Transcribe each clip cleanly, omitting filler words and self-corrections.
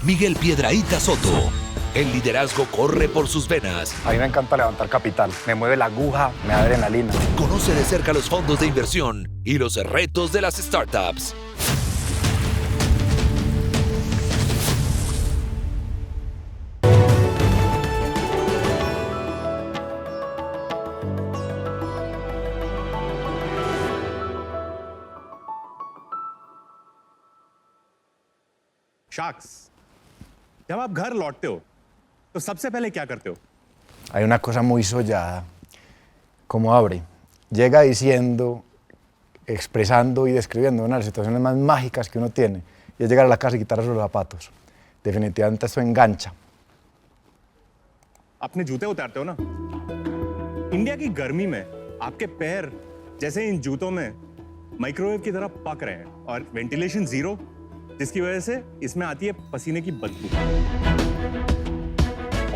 Miguel Piedrahíta Soto. El liderazgo corre por sus venas. A mí me encanta levantar capital. Me mueve la aguja, me da adrenalina. Conoce de cerca los fondos de inversión y los retos de las startups. Sharks, जब आप घर लौटते हो तो सबसे पहले क्या करते हो? Hay una cosa muy sollada, como abre. Llega diciendo, expresando y describiendo una de las situaciones más mágicas que uno tiene, y es llegar a la casa y quitarse los zapatos. Definitivamente esto engancha. अपने जूते उतारते हो ना? इंडिया की गर्मी में आपके पैर जैसे इन जूतों में माइक्रोवेव की तरह पक रहे हैं और वेंटिलेशन जीरो, जिसकी वजह से इसमें आती है पसीने की बदबू।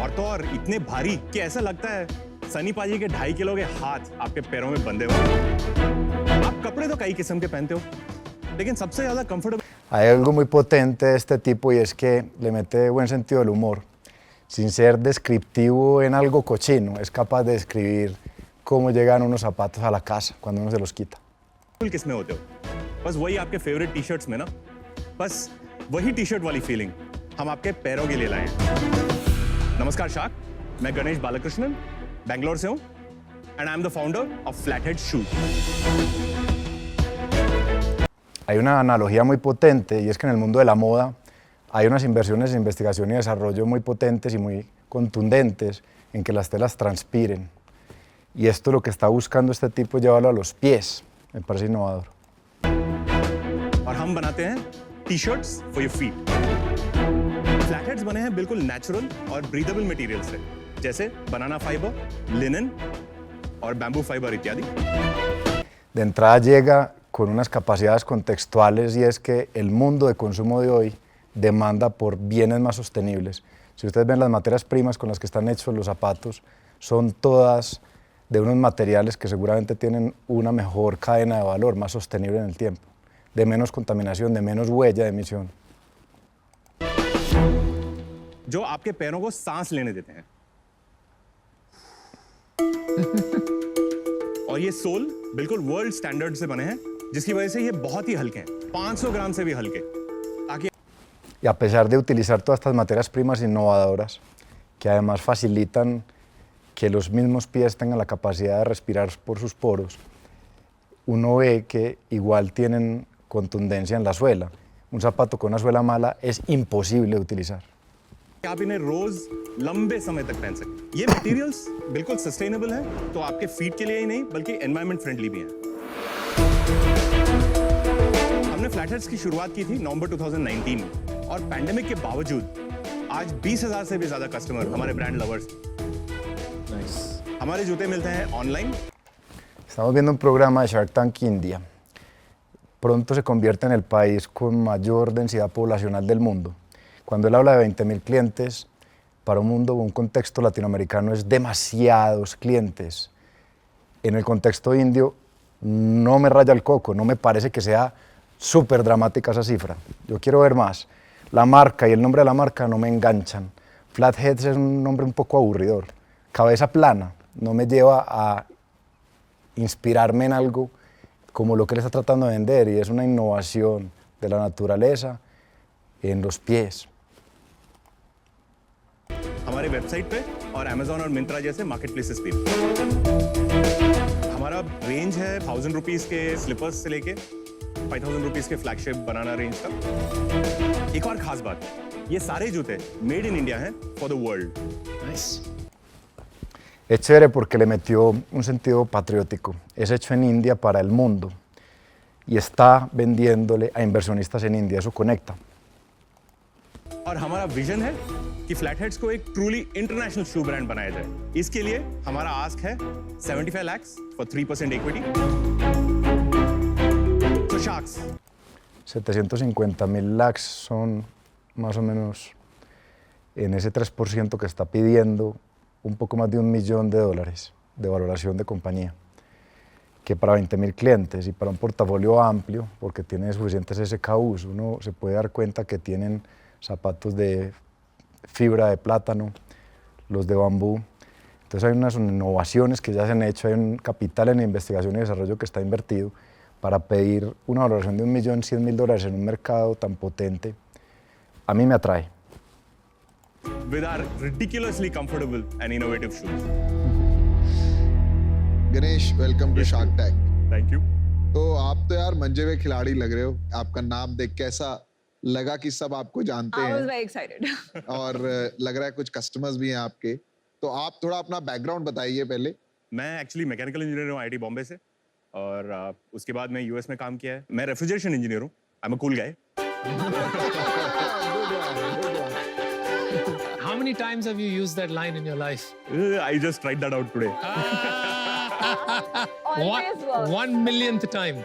और तो और इतने भारी कि ऐसा लगता है सनी पाजी के 2.5 किलो के हाथ आपके पैरों में बंधे हुए। आप कपड़े तो कई किस्म के पहनते हो, लेकिन सबसे ज्यादा comfortable. Hay algo muy potente de este tipo y es que le mete buen sentido del humor. Sin ser descriptivo en algo cochino, es capaz de describir cómo llegan unos zapatos a la casa cuando uno se los quita. किस में होते हो? बस वही आपके favourite T shirts में ना, बस वही टी शर्ट वाली फीलिंग हम आपके पैरों के लिए लाए हैं। नमस्कार शार्क, मैं गणेश बालकृष्णन बेंगलोर से हूँ and I am the founder of flathead shoe. Hay una analogía muy potente y es que en el mundo de la moda hay unas inversiones en investigación y desarrollo muy potentes y muy contundentes en que las telas transpiren. Y esto lo que está buscando este tipo es llevarlo a los pies. Me parece innovador. और हम बनाते हैं T shirts for your feet. फ्लैटहेड्स बने हैं बिल्कुल नेचुरल और breathable material से, जैसे बनाना फाइबर, लिनन और बैम्बू फाइबर इत्यादि। De entrada llega con unas capacidades contextuales y es que el mundo de consumo de hoy demanda por bienes más sostenibles. Si ustedes ven las materias primas con las que están hechos los zapatos, son todas de unos materiales que seguramente tienen una mejor cadena de valor, más sostenible en el tiempo, de menos contaminación, de menos huella de emisión. जो आपके पैरों को सांस लेने देते हैं। और ये सोल बिल्कुल वर्ल्ड स्टैंडर्ड से बने हैं, जिसकी वजह से ये बहुत ही हल्के हैं, 500 ग्राम से भी हल्के, ताकि Y a pesar de utilizar todas estas materias primas innovadoras, que además facilitan que los mismos pies tengan la capacidad de respirar por sus poros, uno ve que igual tienen contundencia en la suela. Un zapato con una suela mala es imposible de utilizar. आप इन्हें रोज लंबे समय तक पहन सकते। ये मटेरियल्स बिल्कुल सस्टेनेबल हैं, तो आपके फीट के लिए ही नहीं बल्कि एनवायरनमेंट फ्रेंडली भी हैं। हमने फ्लैटहेड्स की शुरुआत की थी नवंबर 2019 में और पैंडेमिक के बावजूद आज 20,000 से भी ज्यादा कस्टमर हमारे ब्रांड लवर्स। हमारे जूते मिलते हैं online. Estamos viendo un programa de Shark Tank India. Pronto se convierte en el país con mayor densidad poblacional del mundo. Cuando él habla de 20.000 clientes, para un mundo o un contexto latinoamericano es demasiados clientes. En el contexto indio no me raya el coco, no me parece que sea súper dramática esa cifra. Yo quiero ver más. La marca y el nombre de la marca no me enganchan. Flatheads es un nombre un poco aburridor. Cabeza plana no me lleva a inspirarme en algo como lo que él está tratando de vender, y es una innovación de la naturaleza en los pies. हमारे वेबसाइट पे और अमेज़न और मिंत्रा जैसे market places पे हमारा रेंज है 1000 रुपीस के स्लीपर्स से लेके 5000 रुपीस के फ्लैगशिप बनाना रेंज तक। एक और खास बात, ये सारे जूते मेड इन इंडिया हैं for the world. Es chévere porque le metió un sentido patriótico. Es hecho en India para el mundo y está vendiéndole a inversionistas en India. Eso conecta. और हमारा विजन है कि फ्लैटहेड्स को एक ट्रूली इंटरनेशनल शू ब्रांड बनाया जाए। इसके लिए हमारा आस्क है 75 लाख फॉर 3% इक्विटी। तो शार्क्स 750.000 lakhs son más o menos en ese 3% que está pidiendo un poco más de $1 millón de valoración de compañía, que para 20.000 clientes y para un portafolio amplio, porque tiene suficientes SKUs, uno se puede dar cuenta que tienen zapatos de fibra de plátano, los de bambú. Entonces hay unas innovaciones que ya se han hecho, hay un capital en investigación y desarrollo que está invertido para pedir una valoración de $1.100.000 en un mercado tan potente. A mí me atrae. With our ridiculously comfortable and innovative shoes. Ganesh welcome to Shark Tank. Thank you. तो आप तो यार मंजे हुए खिलाड़ी लग रहे हो, आपका नाम देख कैसा लगा कि सब आपको जानते I was हैं very excited. और लग रहा है कुछ कस्टमर्स भी हैं आपके, तो आप थोड़ा अपना बैकग्राउंड बताइए पहले। मैं एक्चुअली मैकेनिकल इंजीनियर हूँ आईआईटी बॉम्बे से और उसके बाद मैं यूएस में काम किया है। मैं रेफ्रिजरेशन इंजीनियर हूँ। I am a cool guy. How many times have you used that line in your life? I just tried that out today. Always works. 1 millionth time.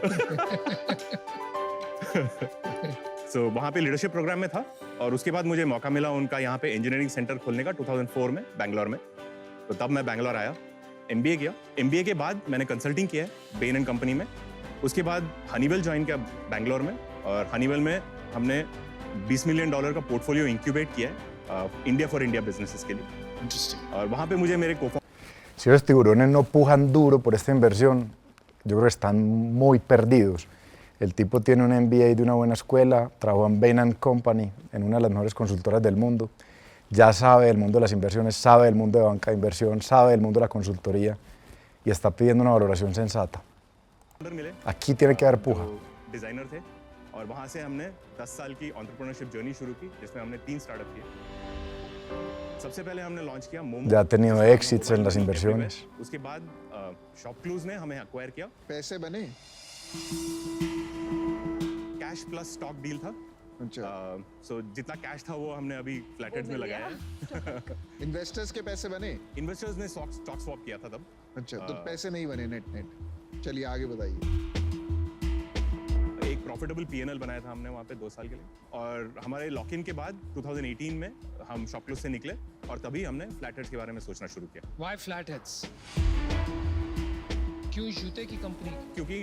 So वहाँ पे लीडरशिप प्रोग्राम में था और उसके बाद मुझे मौका मिला उनका यहाँ पे इंजीनियरिंग सेंटर खोलने का 2004 में बैंगलोर में। तो तब मैं बैंगलोर आया, एमबीए किया। एमबीए के बाद मैंने कंसल्टिंग किया है बेन एंड कंपनी में। उसके बाद हनीवेल ज्वाइन किया बैंगलोर में और हनीवेल में हमने $20 मिलियन का पोर्टफोलियो इंक्यूबेट किया है इंडिया फॉर इंडिया बिजनेसेस के लिए। Interesting. और वहाँ पे मुझे मेरे को Si los tiburones no pujan duro por esta inversión, yo creo que están muy perdidos. El tipo tiene un MBA de una buena escuela, trabajó en Bain & Company, en una de las mejores consultoras del mundo, ya sabe del mundo de las inversiones, sabe del mundo de banca de inversión, sabe del mundo de la consultoría y está pidiendo una valoración sensata. मिले Aquí tiene que haber puja. Designer थे और वहाँ से हमने 10 साल की entrepreneurship journey शुरू की जिसमें हमने 3 स्टार्टअप किए। सबसे पहले हमने लॉन्च किया momo. Ya ha tenido éxitos en las inversiones. उसके बाद शॉप क्लूज ने हमें एक्वायर किया। पैसे बने? कैश प्लस स्टॉक डील था। अच्छा, सो जितना कैश था वो हमने अभी फ्लैटेड्स में लगाया है। इन्वेस्टर्स के पैसे बने? इन्वेस्टर्स ने स्टॉक स्वैप किया था तब। अच्छा, तो पैसे नहीं बने नेट। चलिए आगे बताइए। एक प्रॉफिटेबल पीएनएल बनाया था हमने वहाँ पे 2 साल के लिए और हमारे लॉक इन के बाद 2018 में हम शॉप क्लूज से निकले और तभी हमने फ्लैटेड्स के बारे में सोचना शुरू किया। Why flatheads? क्यों जूते की कंपनी? क्योंकि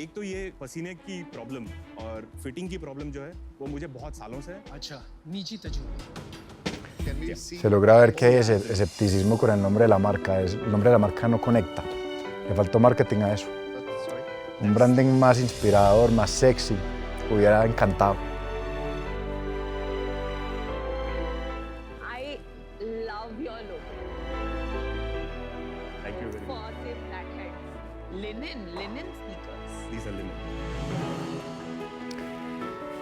एक तो ये पसीने की प्रॉब्लम और फिटिंग की प्रॉब्लम जो है वो मुझे बहुत सालों से है। अच्छा, निजी तजुर्बा। Can we see? Se logra ver que hay ese escepticismo con el nombre de la marca. El nombre de la marca no conecta. Le faltó marketing a eso. Sorry. Un branding más inspirador, más sexy, hubiera encantado. I love your logo. Thank you very much. For say blackheads. Linen sneakers. These are linen.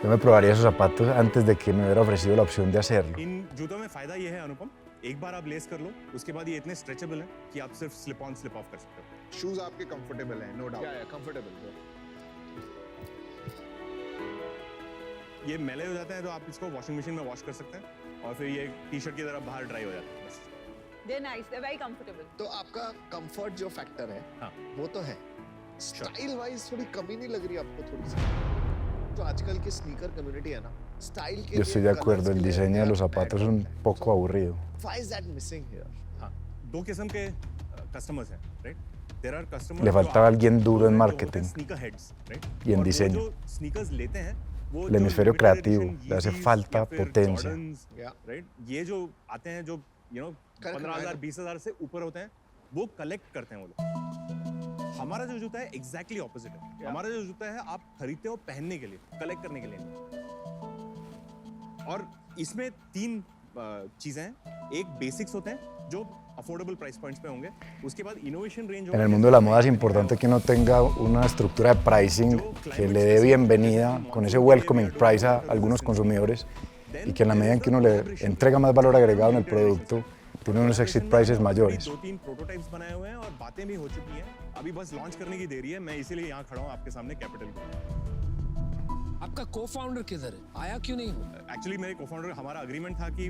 Yo me probaría esos zapatos antes de que me hubiera ofrecido la opción de hacerlo. इन जूतों में फायदा ये है अनुपम, एक बार आप लेस कर लो उसके बाद ये इतने स्ट्रेचेबल हैं कि आप सिर्फ स्लिप ऑन स्लिप ऑफ कर सकते हो। शूज आपके कंफर्टेबल हैं, नो डाउट। कंफर्टेबल। ये मैले हो जाते हैं तो आप इसको वॉशिंग मशीन में वॉश कर सकते हैं और फिर ये टी शर्ट की तरह बाहर ड्राई हो जाते हैं बस। They're nice. They're very comfortable. तो आपका कंफर्ट जो फैक्टर है हाँ। वो तो है, स्टाइल वाइज थोड़ी कमी नहीं लग रही आपको थोड़ी सी? जो आजकल की स्नीकर कम्युनिटी है ना, स्टाइल के Yo estoy de acuerdo, el diseño de los zapatos es un poco aburrido. Why is that missing here? हाँ, दो किस्म के कस्टमर्स हैं, right? There are customers Le जो faltaba आप- alguien duro en जो होते हैं marketing sneaker heads, right? y en और वो diseño. जो sneakers लेते हैं वो El जो hemisferio limited creativo, edition le hace Yeezys falta या फिर potencia. Jordans, Yeah. right? ये जो आते हैं जो 15,000 20,000 से ऊपर होते हैं वो कलेक्ट करते हैं वो लोग। हमारा जो जूता है एग्जैक्टली ऑपोजिट है। हमारा जो जूता है आप खरीदते हो पहनने के लिए, कलेक्ट करने के लिए नहीं। और इसमें 3 चीजें हैं। एक बेसिक्स होते हैं जो अफोर्डेबल प्राइस पॉइंट्स पे होंगे। उसके बाद innovation range En el mundo de la moda es importante que uno tenga una estructura de pricing que le dé bienvenida con ese welcoming price a algunos consumidores y que en la medida en que uno le entrega más valor agregado en el producto, tiene unos exit prices mayores. 2-3 प्रोटोटाइप्स बनाए हुए हैं और बातें भी हो चुकी हैं। अभी बस लॉन्च करने की देरी है। मैं इसीलिए यहाँ खड़ा हूँ आपके सामने कैपिटल में। आपका को-फाउंडर किधर है? आया क्यों नहीं हो? एक्चुअली मेरे को-फाउंडर हमारा एग्रीमेंट था कि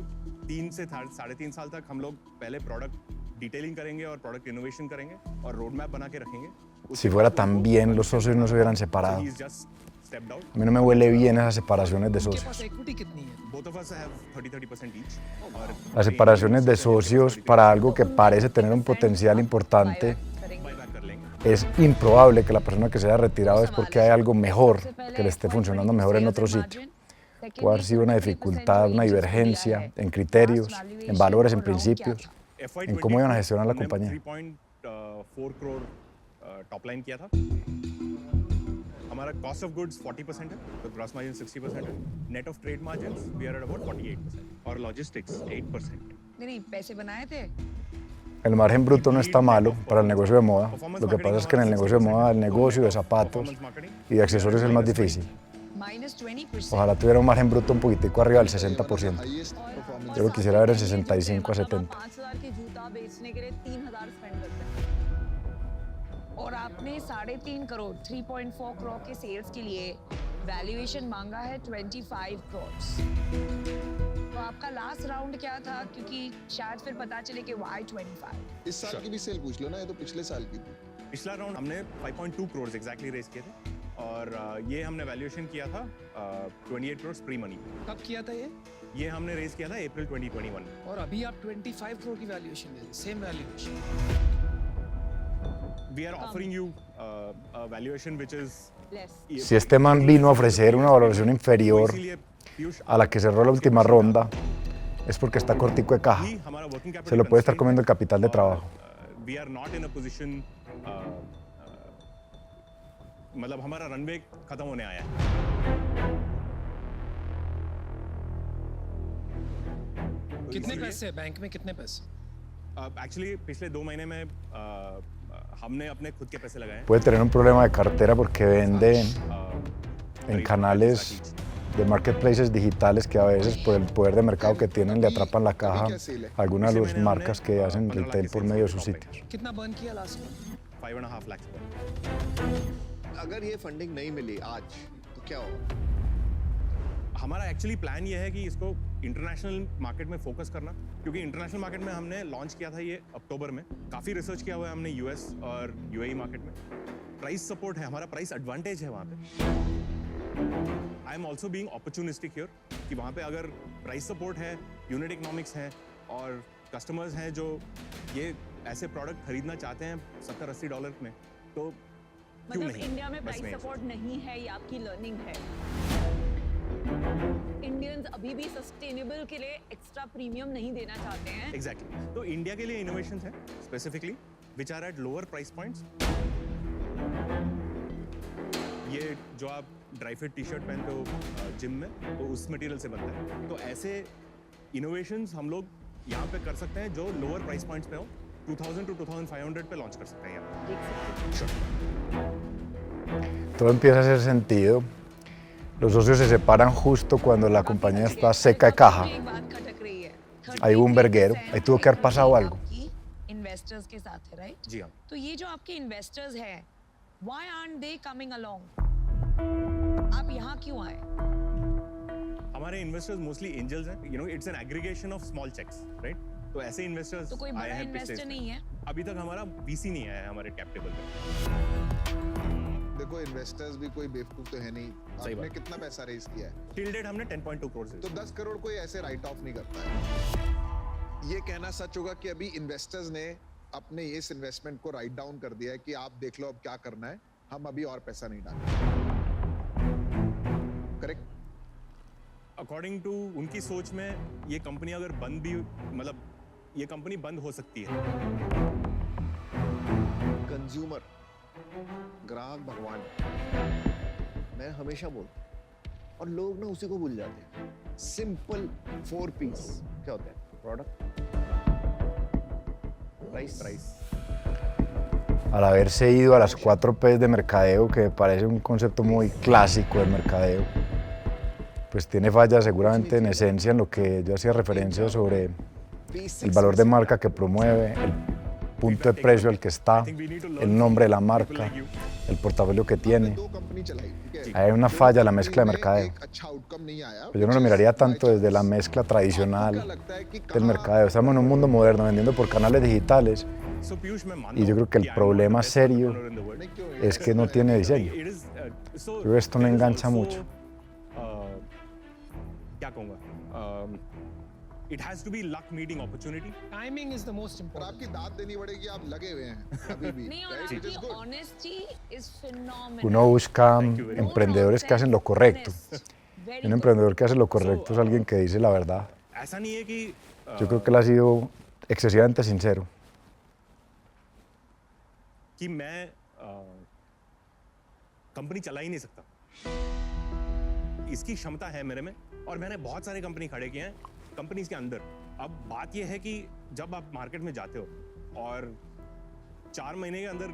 3 से 3.5 साल तक हम लोग पहले प्रोडक्ट डिटेलिंग करेंगे और प्रोडक्ट इनोवेशन करेंगे और रोड मैप बना के रखेंगे। Si fuera tan bien, los socios no se hubieran separado. He's just stepped out. A mí no me huele bien esas separaciones de उनके socios. पास equity कितनी है? Both of us have 30% each. और Las separaciones de socios para algo que parece tener un potencial importante, buyback कर लेंगे। es improbable que la persona que se haya retirado es porque hay algo mejor que le esté funcionando mejor en otro sitio. puede haber sido una dificultad, una divergencia en criterios, en valores, en principios, en cómo iban a gestionar la compañía. 3.4 crore top line किया था. हमारा cost of goods 40% है, तो gross margin 60% है. Net of trade margins we are at about 48% और लॉजिस्टिक्स 8%. नहीं पैसे बनाए थे. El margen bruto no está malo para el negocio de moda. Lo que pasa es que en el negocio de moda, el negocio de zapatos y de accesorios es el más difícil. -20%. Ojalá tuviera un margen bruto un poquitico arriba del 60%. Highest performance Yo lo quisiera ver en 65 a 70. 5,000 के जूता बेचने के लिए 3,000 स्पेंड करते हैं और आपने 3.5 करोड़ 3.4 करोड़ के सेल्स के लिए वैल्यूएशन मांगा है 25 करोड़. तो आपका लास्ट राउंड क्या था, क्योंकि शायद फिर पता चले कि why 25. इस साल की भी सेल पूछ लो ना, ये तो पिछले साल की थी. पिछला राउंड हमने 5.2 करोड़ एग्जैक्टली रेज किए थे और ये हमने वैल्यूएशन किया था 28 करोड़ प्री मनी. कब किया था ये हमने रेज किया था अप्रैल 2021. और अभी आप 25 करोड़ की वैल्यूएशन दे रहे, same valuation. We are offering you a valuation which is Less. Si este man vino a ofrecer una valoración inferior इसीलिए Piyush a la que cerró la última ronda, es porque está cortico de caja. अभी हमारा working capital Se lo puede estar constraint comiendo el capital de और, trabajo. We are not in a position मतलब हमारा रनवे खत्म होने आया है. कितने पैसे है बैंक में, कितने पैसे? एक्चुअली पिछले 2 महीने में हमने अपने खुद के पैसे लगाए हैं. Puede tener un problema de cartera porque vende en करीब canales 35 lakh de marketplaces digitales que a veces por el poder de mercado que tienen le atrapan la caja a algunas de las marcas que hacen retail por medio de sus sitios. कितना बर्न किया लास्ट में? 5.5 लाख. अगर ये फंडिंग नहीं मिली आज तो क्या होगा? हमारा एक्चुअली प्लान ये है कि इसको इंटरनेशनल मार्केट में फोकस करना, क्योंकि इंटरनेशनल मार्केट में हमने लॉन्च किया था ये अक्टूबर में. काफ़ी रिसर्च किया हुआ है हमने यूएस और यूएई मार्केट में. प्राइस सपोर्ट है, हमारा प्राइस एडवांटेज है वहाँ पे. I am also being opportunistic here कि वहाँ पे अगर प्राइस सपोर्ट है, यूनिट इकोनॉमिक्स है और कस्टमर्स हैं जो ये ऐसे प्रोडक्ट खरीदना चाहते हैं $70-80 में, तो क्यों मतलब नहीं. इंडिया में बस प्राइस में सपोर्ट नहीं है, ये आपकी लर्निंग है. इंडियंस अभी भी सस्टेनेबल के लिए एक्स्ट्रा प्रीमियम नहीं देना चाहते हैं. एग्जैक्टली. तो इंडिया के लिए इनोवेशंस हैं specifically which are at lower price points. ये जो आप ड्राई फिट टी शर्ट पहनते हो जिम में, तो उस मटेरियल से बनता है. तो ऐसे इनोवेशंस हम लोग यहाँ पे कर सकते हैं जो लोअर प्राइस पॉइंट्स पे हो. 2000 to 2500 पे लॉन्च कर सकते हैं यहाँ. Todo empieza a hacer sentido. Los socios se separan justo cuando la compañía está seca de caja. एक बात खटक रही है. Ahí hubo un verguero, ahí tuvo que haber pasado algo. Investors के साथ है, राइट? जी हाँ. तो ये जो आपके इन्वेस्टर्स हैं, why aren't they coming along? आप यहाँ क्यों आए? हमारे इन्वेस्टर्स मोस्टली एंजल्स हैं. You know it's an aggregation of small cheques, right? तो ऐसे इन्वेस्टर्स तो कोई बड़ा इन्वेस्टर नहीं है? अभी तक हमारा वीसी नहीं आया है हमारे कैप टेबल पे. देखो इन्वेस्टर्स भी कोई बेवकूफ तो है नहीं. सही आपने बात. कितना पैसा रेज किया है? टिल डेट हमने 10.2 करोड़ तो 10 करोड़ कोई ऐसे राइट ऑफ नहीं करता है. ये कहना सच होगा कि अभी इन्वेस्टर्स ने अपने इस इन्वेस्टमेंट को राइट डाउन कर दिया है कि आप देख लो अब क्या करना है, हम अभी और पैसा नहीं डालेंगे. करेक्ट? अकॉर्डिंग टू उनकी सोच में ये कंपनी अगर बंद भी, मतलब ये कंपनी बंद हो सकती है. कंज्यूमर, ग्राहक भगवान है। मैं हमेशा बोलता हूं और लोग ना उसी को भूल जाते हैं. सिंपल 4 P's क्या होता है? Product, price. Al haberse ido a las 4 P's de mercadeo, que me parece un concepto muy clásico del mercadeo, pues tiene fallas seguramente en esencia en lo que yo hacía referencia sobre el valor de marca que promueve, el punto de precio al que está, el nombre de la marca, el portafolio que tiene. 2 कंपनी चलाई, ठीक है? Hay una falla en la mezcla de इनमें mercadeo. एक अच्छा आउटकम नहीं आया. Pero yo no lo miraría tanto desde la mezcla tradicional del mercadeo. Estamos en un mundo moderno vendiendo por canales digitales y yo creo que el problema serio es que no tiene diseño. Yo creo que esto no engancha mucho. क्या कहूँगा? It has to be luck meeting opportunity. Timing is the most और इंपॉर्टेंट. आपकी दाद देनी पड़ेगी, आप लगे हुए हैं अभी भी. नहीं, और right? Which is आपकी good. honesty is phenomenal. Uno busca Thank you very much. emprendedores que hacen lo correcto. Un emprendedor que hace lo correcto es alguien que dice la verdad. ऐसा नहीं है कि Yo creo que él ha sido excesivamente sincero. कि मैं कंपनी चला ही नहीं सकता। इसकी क्षमता है मेरे में और मैंने बहुत सारे कंपनी खड़े किए हैं कंपनीज के अंदर। अब बात यह है कि जब आप मार्केट में जाते हो और 4 महीने के अंदर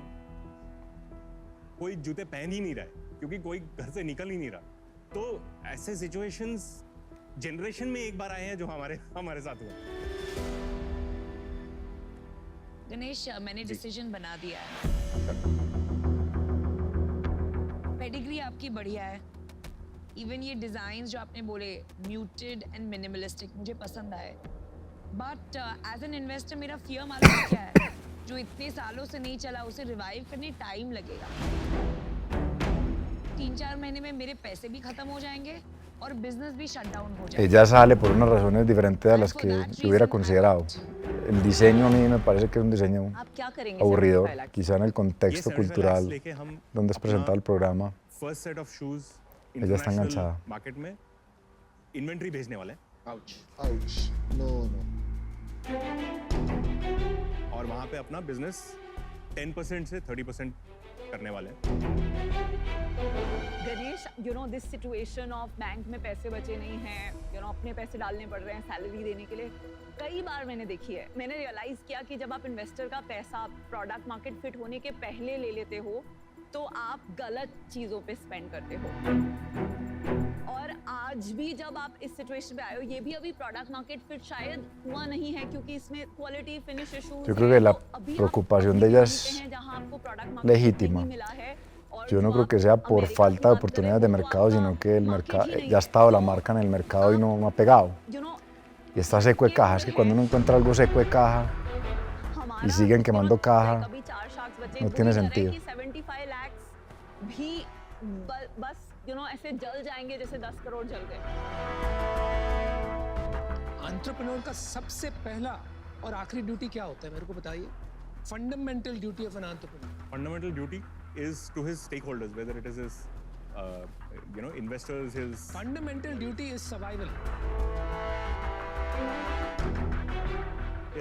कोई जूते पहन ही नहीं रहा है क्योंकि कोई घर से निकल ही नहीं रहा, तो ऐसे सिचुएशंस जनरेशन में एक बार आए हैं जो हमारे साथ हुआ। गणेश, मैंने डिसीजन बना दिया है। पेडिग्री आपकी बढ़िया है। इवन ये डिजाइन जो आपने बोले म्यूटेड एंड मिनिमलिस्टिक मुझे पसंद आए, बट एज एन इन्वेस्टर मेरा फियर मालूम क्या है, जो इतने सालों से नहीं चला उसे रिवाइव करने टाइम लगेगा। 3-4 महीने में मेरे पैसे भी खत्म हो जाएंगे और बिजनेस भी शट डाउन हो जाएगा। Ella sale por unas razones diferentes a las que yo hubiera considerado. El diseño a mí me parece que es un diseño आप क्या करेंगे aburridor, 75 lakh? quizá en el contexto cultural लेके हम donde es presentado el programa. First set of shoes Ella está enganchada. Market में इन्वेंट्री भेजने वाले हैं Ouch. Ouch. No, no. और वहां पे अपना बिजनेस 10% से 30% करने वाले हैं। Ganesh, you know this situation of bank में पैसे बचे नहीं हैं, यू नो अपने पैसे डालने पड़ रहे हैं सैलरी देने के लिए, कई बार मैंने देखी है। मैंने रियलाइज किया कि जब आप इन्वेस्टर का पैसा प्रोडक्ट मार्केट फिट होने के पहले ले लेते हो तो आप गलत चीजों पे स्पेंड करते हो। और आज भी जब आप इस सिचुएशन पे आए हो, ये भी अभी प्रोडक्ट मार्केट फिट शायद हुआ नहीं है क्योंकि इसमें quality finish issues. Yo creo que la preocupación de ella es legítima. Yo no creo que sea por falta de oportunidades de mercado, sino que el mercado ya ha estado la marca en el mercado y no ha pegado. Y está seco de caja. Es que cuando uno encuentra algo seco de caja y siguen quemando caja, no tiene sentido. 75 lakhs भी बस you know ऐसे जल जाएंगे जैसे 10 करोड़ जल गए। एंटरप्रेन्योर का सबसे पहला और आखिरी ड्यूटी क्या होता है, मेरे को बताइए। Fundamental duty of an entrepreneur. Fundamental duty is to his stakeholders, whether it is his investors, his fundamental duty is survival.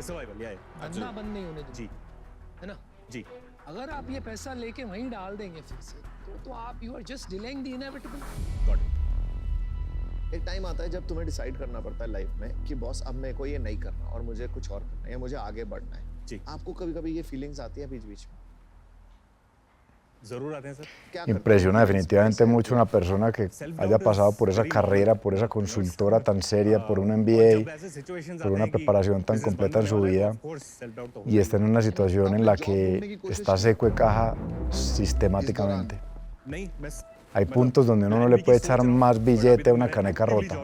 Survival, या धंधा बंद नहीं होने जी, है ना। जी। अगर आप ये पैसा लेके वहीं डाल देंगे फिर से तो आप you are just delaying the inevitable. Got it. एक टाइम आता है जब तुम्हें डिसाइड करना पड़ता है लाइफ में कि बॉस अब मेरे को ये नहीं करना और मुझे कुछ और करना है या मुझे आगे बढ़ना है। जी। आपको कभी-कभी ये फीलिंग्स आती है बीच-बीच में? जरूर आते हैं सर। क्या करते Impresiona definitivamente mucho una persona que haya pasado por esa carrera, por esa consultora tan seria, por un MBA, por una preparación tan completa en su vida y está en una situación en la que está seco de caja sistemáticamente. नहीं, मैं Hay puntos donde uno no le puede echar más billete a una caneca rota.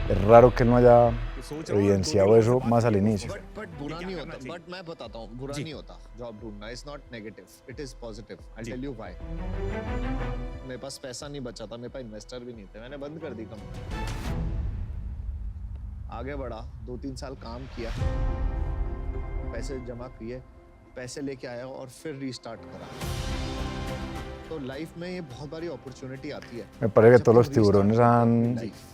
Es raro que él no haya evidenciado eso más al inicio. But बुरा नहीं होता, बट मैं बताता हूँ बुरा नहीं होता जॉब ढूंढना। It's not negative, it is positive. I tell you why. मेरे पास पैसा नहीं बचा था, मेरे पास इन्वेस्टर भी नहीं थे, मैंने बंद कर दी कंपनी। आगे बढ़ा, 2-3 साल काम किया, पैसे जमा किए, पैसे लेके आया और फिर रीस्टार्ट करा। तो लाइफ में ये बहुत बड़ी अपॉर्चुनिटी आती है। Me parece que todos los tiburones han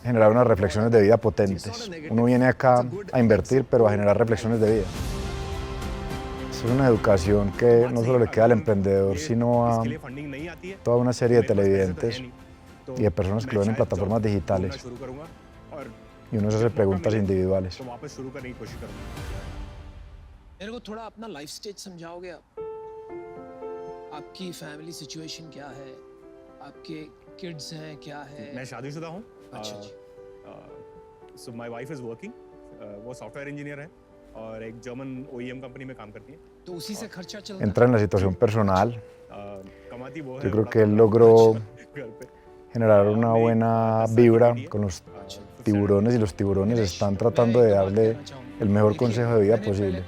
generado unas reflexiones de vida potentes. Uno viene acá a invertir, pero a generar reflexiones de vida. Es una educación que no solo le queda al emprendedor, sino a toda una serie de televidentes y de personas que lo ven en plataformas digitales. Y uno se hace preguntas individuales. तो वापस शुरू करने की कोशिश करूंगा। मेरे को थोड़ा अपना लाइफ स्टेज समझाओगे आप? आपकी फैमिली सिचुएशन क्या है, आपके किड्स हैं क्या है? मैं शादीशुदा हूँ। अच्छा जी। So my wife is working, वो सॉफ्टवेयर इंजीनियर है और एक जर्मन OEM कंपनी में काम करती है। तो उसी से खर्चा चलता Entra en la situación personal. कमाती वो है। Yo creo que él logró generar una buena vibra con los tiburones y los tiburones están tratando de darle el mejor consejo de vida posible.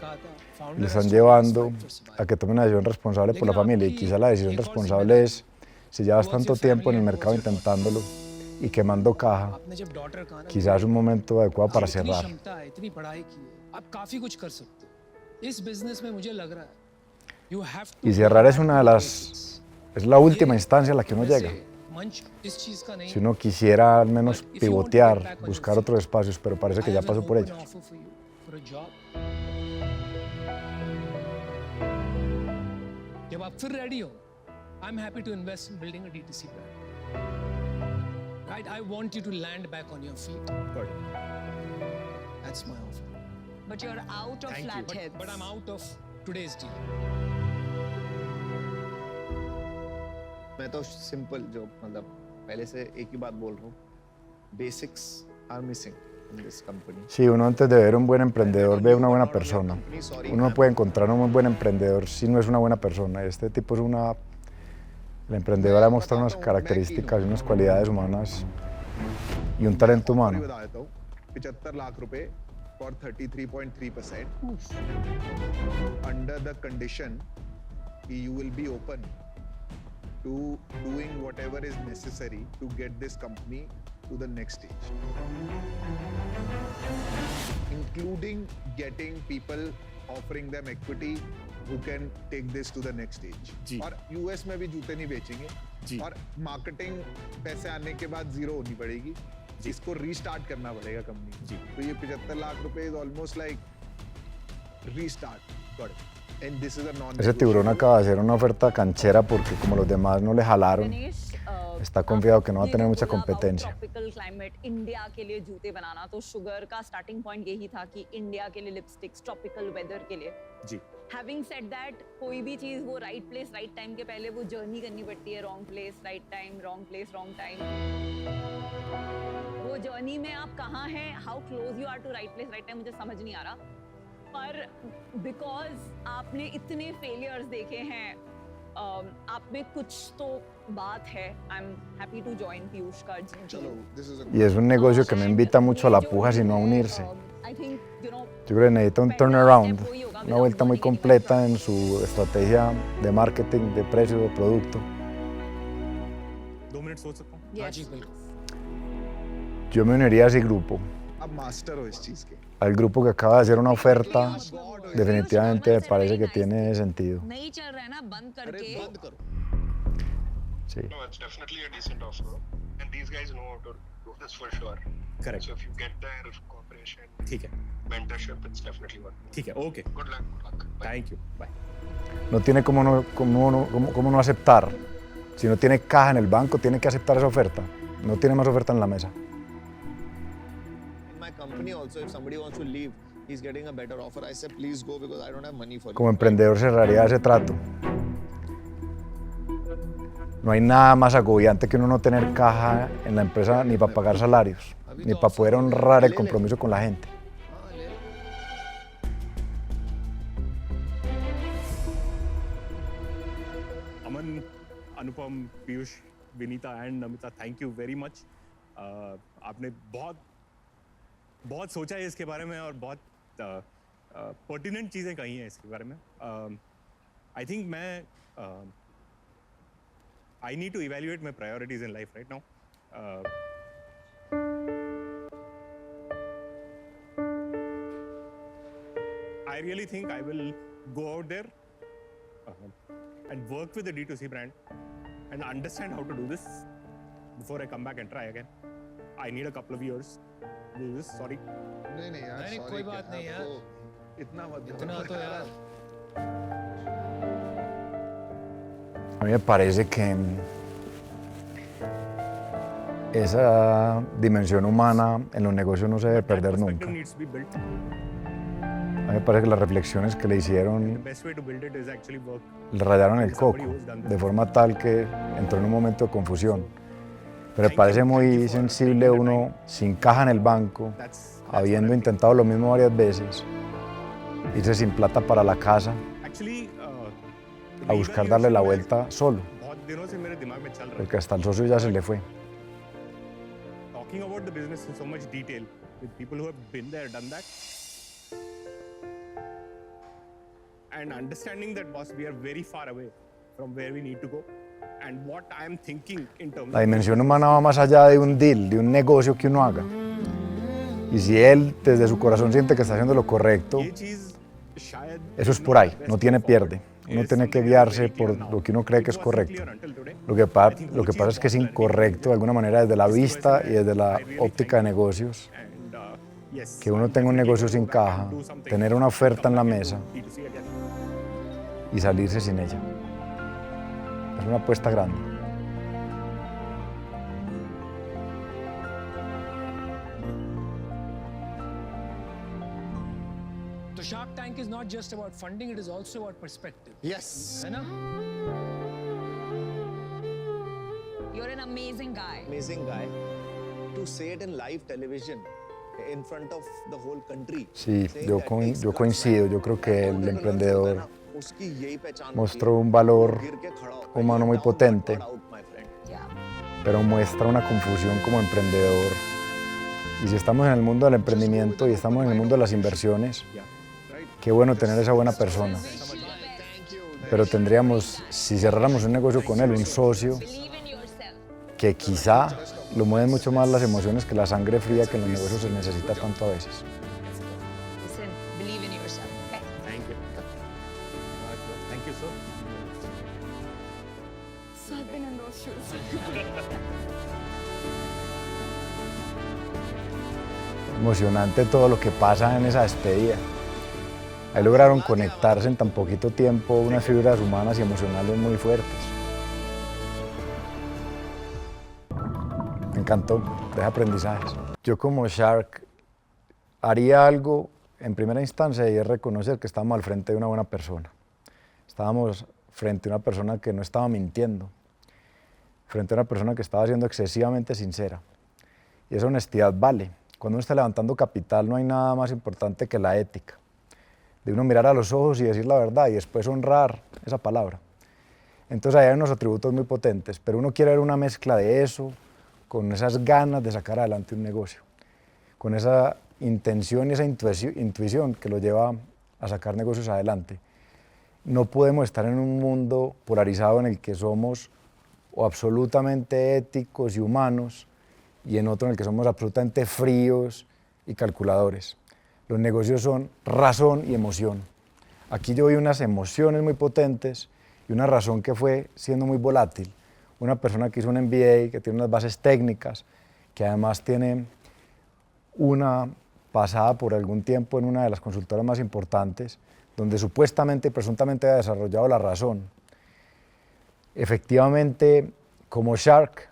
Le están llevando a que tome una decisión responsable por la familia y quizá la decisión responsable es, si llevas tanto tiempo en el mercado intentándolo y quemando caja, आपने जब डॉटर कहा ना, quizás es un momento adecuado para इतनी cerrar. क्षमता है, इतनी पढ़ाई की है, आप काफी कुछ कर सकते हो इस बिजनेस में। मुझे लग रहा है you have to Y cerrar es una de las, es la última instancia a la que uno llega. मंच इस चीज का नहीं Si uno quisiera al menos pivotear, buscar otros espacios, pero parece que ya pasó por ellos. For a job. जब आप फिर रेडी हो, I'm happy to invest in building a D2C brand. Right? I want you to land back on your feet. Good. That's my offer. But you're out of Thank you. flatheads. But I'm out of today's deal. मैं तो सिंपल जो मतलब पहले से एक ही बात बोल रहा हूँ, basics are missing in this company. Sí, uno antes de ver un buen emprendedor ve una buena persona. Uno no puede encontrar un muy buen emprendedor si no es una buena persona. Este tipo es una... El emprendedor ha mostrado unas características y unas cualidades humanas y un talento humano. बता देता हूँ 75 लाख रुपए for 33.3% under the condition you will be open to doing whatever is necessary to get this company to the next stage, including getting people, offering them equity who can take this to the next stage. जी. और यूएस में भी जूते नहीं बेचेंगे जी. और मार्केटिंग पैसे आने के बाद जीरो होनी पड़ेगी, इसको रीस्टार्ट करना पड़ेगा कंपनी. जी. तो ये 75 लाख रुपए is almost like restart. And this is a non Ese tiburón acaba de hacer una oferta canchera porque como los demás no le jalaron, está confiado que no va a tener mucha competencia. Tropical climate India के लिए जूते बनाना, तो शुगर का starting point यही था कि इंडिया के लिए लिपस्टिक्स, ट्रॉपिकल वेदर के लिए. जी. हैविंग सेड दैट, कोई भी चीज वो राइट प्लेस राइट टाइम के पहले वो जर्नी करनी पड़ती है. Wrong place right time, wrong place wrong time. वो जर्नी में आप कहाँ हैं, how close you are to right place right time, मुझे समझ नहीं आ रहा. पर बिकॉज आपने इतने फेलियर्स देखे हैं, आप में कुछ तो बात है. I am happy to join Piyush का चलो this is Y es un negocio que no invita mucho a la puja, sino a unirse. I think you know Yo creo que necesita un turnaround, una vuelta muy completa en su estrategia de marketing, de precio, de producto. 2 मिनट सोच सकता हूँ. हाँ जी, बिल्कुल. Yo me uniría a ese grupo, आप मास्टर हो इस चीज के. al grupo que acaba de hacer una oferta. Definitivamente me parece que tiene sentido. नहीं चल रहा है ना, बंद अरे करके. बंद करो. Sí. No, it's definitely a decent offer. And these guys know how to do this for sure. Correct. So if you get their cooperation, ठीक है. mentorship, it's definitely worth it. ठीक है. Okay. Good luck. Good luck. Bye. Thank you. Bye. No tiene cómo no aceptar. Si no tiene caja en el banco, tiene que aceptar esa oferta. No tiene más oferta en la mesa. In my company also, if somebody wants to leave, he's getting a better offer. I say please go because I don't have money for Como you. emprendedor cerraría ese trato. No hay nada más agobiante que uno no tener caja en la empresa ni para pagar salarios, ni para poder honrar el compromiso con la gente. हाँ, ले लो. Aman, Anupam, Piyush, Vinita and Namita, thank you very much. आपने बहुत सोचा है इसके बारे में और बहुत पर्टिनेंट चीज़ें कही हैं इसके बारे में. आई थिंक मैं I need to evaluate my priorities in life right now. I really think I will go out there and work with the D2C brand and understand how to do this before I come back and try again. I need a couple of years to do this. Sorry. नहीं नहीं यार, नहीं, sorry कोई क्या, बात नहीं यार. आपको इतना मत बोलो. इतना तो यार. A mí me parece que esa dimensión humana en los negocios no se debe perder Perspective nunca. needs to be built. A mí me parece que las reflexiones que le The hicieron best way to build it is actually work. le rayaron el coco, de forma tal que entró en un momento de confusión. Pero me parece muy sensible uno sin caja en el banco, That's habiendo what I think. intentado lo mismo varias veces, irse sin plata para la casa, Actually, a buscar darle la vuelta solo, बहुत दिनों से मेरे दिमाग में चल रहा है. porque hasta el socio ya se le fue. Talking about the business in so much detail with people who have been there, done that, and understanding that, boss, we are very far away from where we need to go, and what I am thinking in terms La of dimensión humana va más allá de un deal, de un negocio que uno haga. Y si él desde su corazón siente que está haciendo lo correcto, ये चीज शायद eso es por ahí, no tiene pierde. Uno tiene que guiarse por lo que uno cree que es correcto. Lo que pasa es que es incorrecto de alguna manera desde la vista y desde la óptica de negocios, que uno tenga un negocio sin caja, tener una oferta en la mesa y salirse sin ella. Es una apuesta grande. तो Shark Tank is not just about funding, it is also about perspective. Yes. है ना? You're an amazing guy. Amazing guy. To say it in live television in front of the whole country. Sí, saying yo that takes guts, coincido. man. Yo creo que el Cuando emprendedor लड़का है ना, उसकी यही पहचान mostró होती है, un valor गिर के खड़ा होता है, humano muy down, potente, not out, my friend. Yeah. pero muestra una confusión como emprendedor. Y si estamos en el mundo del emprendimiento y estamos en el mundo de las inversiones, qué bueno tener esa buena persona. Pero tendríamos, si cerráramos un negocio con él, un socio Believe in yourself. que quizá lo mueven mucho más las emociones que la sangre fría que en los negocios se necesita tanto a veces. Listen, believe in yourself, okay? Thank you. Thank you, sir. So I've been in those shoes. Emocionante todo lo que pasa en esa despedida. Ahí lograron conectarse en tan poquito tiempo unas fibras humanas y emocionales muy fuertes. Me encantó, deja aprendizajes. Yo como Shark haría algo en primera instancia y es reconocer que estábamos al frente de una buena persona. Estábamos frente a una persona que no estaba mintiendo, frente a una persona que estaba siendo excesivamente sincera. Y esa honestidad vale. Cuando uno está levantando capital no hay nada más importante que la ética. De uno mirar a los ojos y decir la verdad y después honrar esa palabra. Entonces ahí hay unos atributos muy potentes, pero uno quiere ver una mezcla de eso, con esas ganas de sacar adelante un negocio, con esa intención y esa intuición que lo lleva a sacar negocios adelante. No podemos estar en un mundo polarizado en el que somos o absolutamente éticos y humanos y en otro en el que somos absolutamente fríos y calculadores. Los negocios son razón y emoción. Aquí yo vi unas emociones muy potentes y una razón que fue siendo muy volátil. Una persona que hizo un MBA, que tiene unas bases técnicas, que además tiene una pasada por algún tiempo en una de las consultoras más importantes, donde supuestamente y presuntamente ha desarrollado la razón. Efectivamente, como Shark,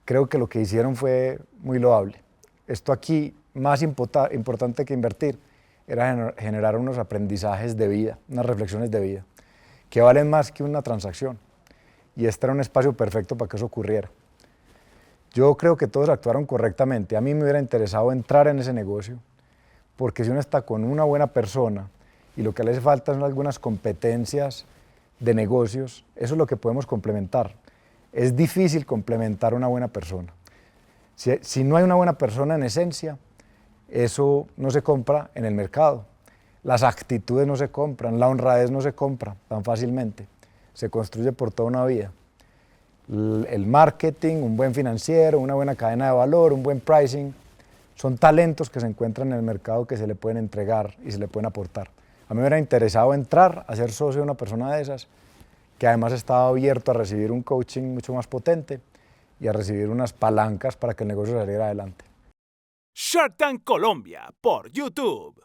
creo que lo que hicieron fue muy loable. Esto aquí, más importante que invertir, era generar unos aprendizajes de vida, unas reflexiones de vida, que valen más que una transacción. Y este era un espacio perfecto para que eso ocurriera. Yo creo que todos actuaron correctamente. A mí me hubiera interesado entrar en ese negocio, porque si uno está con una buena persona y lo que le hace falta son algunas competencias de negocios, eso es lo que podemos complementar. Es difícil complementar una buena persona. Si no hay una buena persona en esencia, eso no se compra en el mercado. Las actitudes no se compran, la honradez no se compra tan fácilmente. Se construye por toda una vida. El marketing, un buen financiero, una buena cadena de valor, un buen pricing, son talentos que se encuentran en el mercado que se le pueden entregar y se le pueden aportar. A mí me hubiera interesado entrar a ser socio de una persona de esas, que además estaba abierto a recibir un coaching mucho más potente y a recibir unas palancas para que el negocio saliera adelante. Shark Tank Colombia por YouTube.